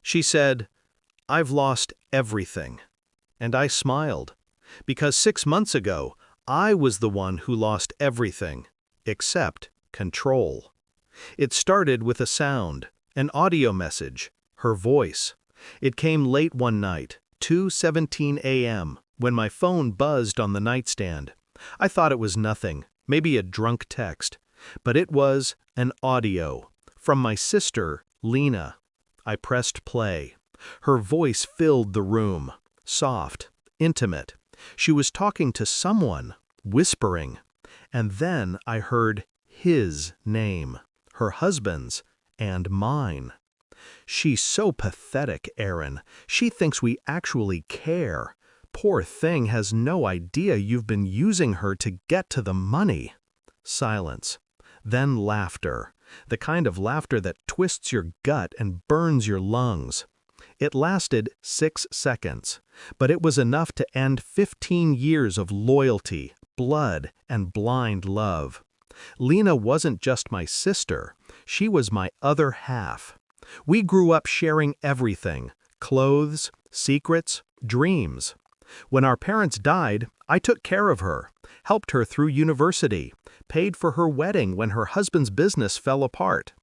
She said, "I've lost everything." And I smiled, because 6 months ago, I was the one who lost everything, except control. It started with a sound, an audio message, her voice. It came late one night, 2:17 a.m., when my phone buzzed on the nightstand. I thought it was nothing, maybe a drunk text, but it was an audio from my sister, Lena. I pressed play. Her voice filled the room, soft, intimate. She was talking to someone, whispering. And then I heard his name, her husband's, and mine. "She's so pathetic, Aaron. She thinks we actually care. Poor thing has no idea you've been using her to get to the money." Silence. Then laughter. The kind of laughter that twists your gut and burns your lungs. It lasted 6 seconds, but it was enough to end 15 years of loyalty, blood, and blind love. Lena wasn't just my sister, she was my other half. We grew up sharing everything: clothes, secrets, dreams. When our parents died, I took care of her, helped her through university, paid for her wedding when her husband's business fell apart.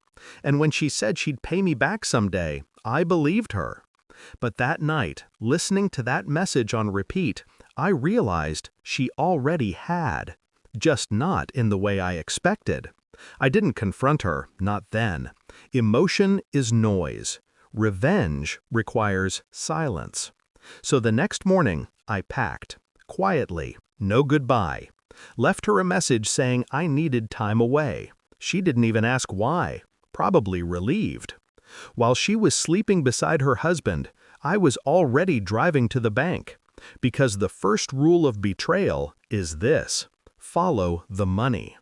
And when she said she'd pay me back someday, I believed her. But that night, listening to that message on repeat, I realized she already had, just not in the way I expected. I didn't confront her, not then. Emotion is noise. Revenge requires silence. So the next morning, I packed, quietly, no goodbye. Left her a message saying I needed time away. She didn't even ask why, probably relieved. While she was sleeping beside her husband, I was already driving to the bank. Because the first rule of betrayal is this: follow the money.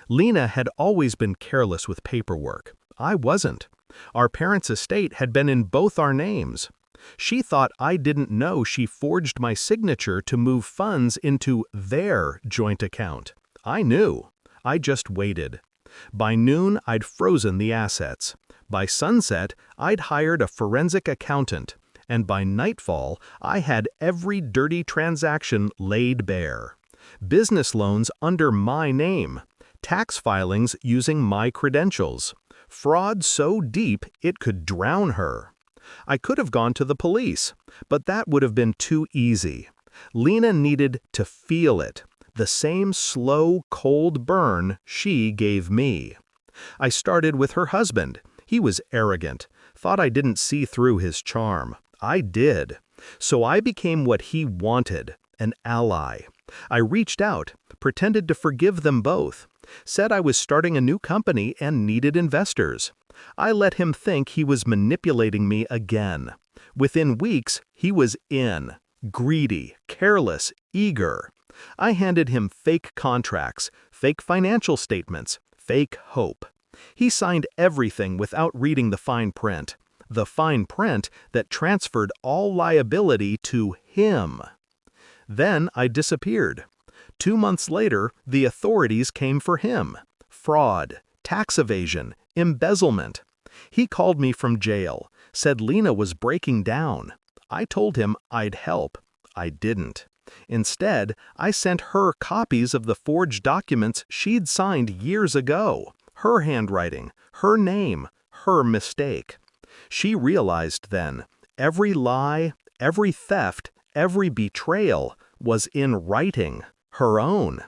Lena had always been careless with paperwork. I wasn't. Our parents' estate had been in both our names. She thought I didn't know she forged my signature to move funds into their joint account. I knew. I just waited. By noon, I'd frozen the assets. By sunset, I'd hired a forensic accountant. And by nightfall, I had every dirty transaction laid bare. Business loans under my name. Tax filings using my credentials. Fraud so deep it could drown her. I could have gone to the police, but that would have been too easy. Lena needed to feel it, the same slow, cold burn she gave me. I started with her husband. He was arrogant, thought I didn't see through his charm. I did. So I became what he wanted, an ally. I reached out, pretended to forgive them both, said I was starting a new company and needed investors. I let him think he was manipulating me again. Within weeks, he was in, greedy, careless, eager. I handed him fake contracts, fake financial statements, fake hope. He signed everything without reading the fine print that transferred all liability to him. Then I disappeared. 2 months later, the authorities came for him. Fraud, tax evasion, embezzlement. He called me from jail, said Lena was breaking down. I told him I'd help. I didn't. Instead, I sent her copies of the forged documents she'd signed years ago. Her handwriting, her name, her mistake. She realized then, every lie, every theft, every betrayal was in writing, her own.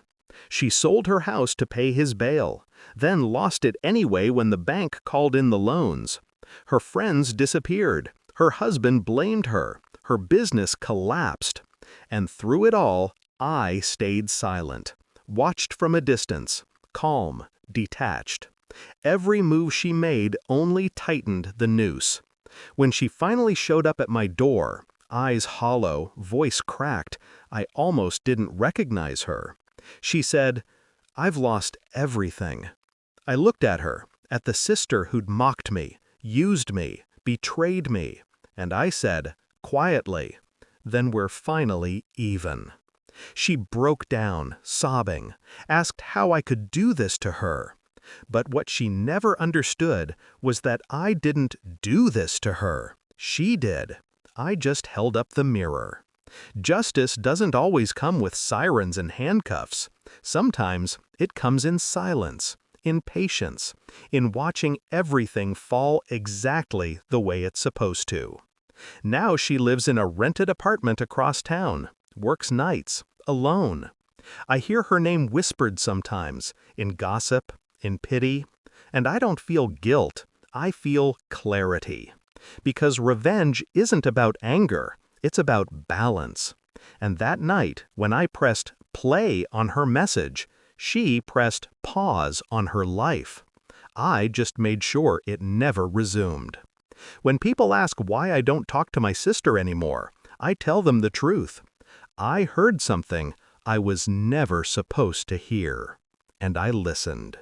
She sold her house to pay his bail, then lost it anyway when the bank called in the loans. Her friends disappeared, her husband blamed her business collapsed. And through it all, I stayed silent, watched from a distance, calm, detached. Every move she made only tightened the noose. When she finally showed up at my door, eyes hollow, voice cracked, I almost didn't recognize her. She said, "I've lost everything." I looked at her, at the sister who'd mocked me, used me, betrayed me, and I said, quietly, "Then we're finally even." She broke down, sobbing, asked how I could do this to her. But what she never understood was that I didn't do this to her. She did. I just held up the mirror. Justice doesn't always come with sirens and handcuffs. Sometimes it comes in silence, in patience, in watching everything fall exactly the way it's supposed to. Now she lives in a rented apartment across town, works nights, alone. I hear her name whispered sometimes, in gossip, in pity, and I don't feel guilt, I feel clarity. Because revenge isn't about anger, it's about balance. And that night, when I pressed play on her message, she pressed pause on her life. I just made sure it never resumed. When people ask why I don't talk to my sister anymore, I tell them the truth. I heard something I was never supposed to hear, and I listened.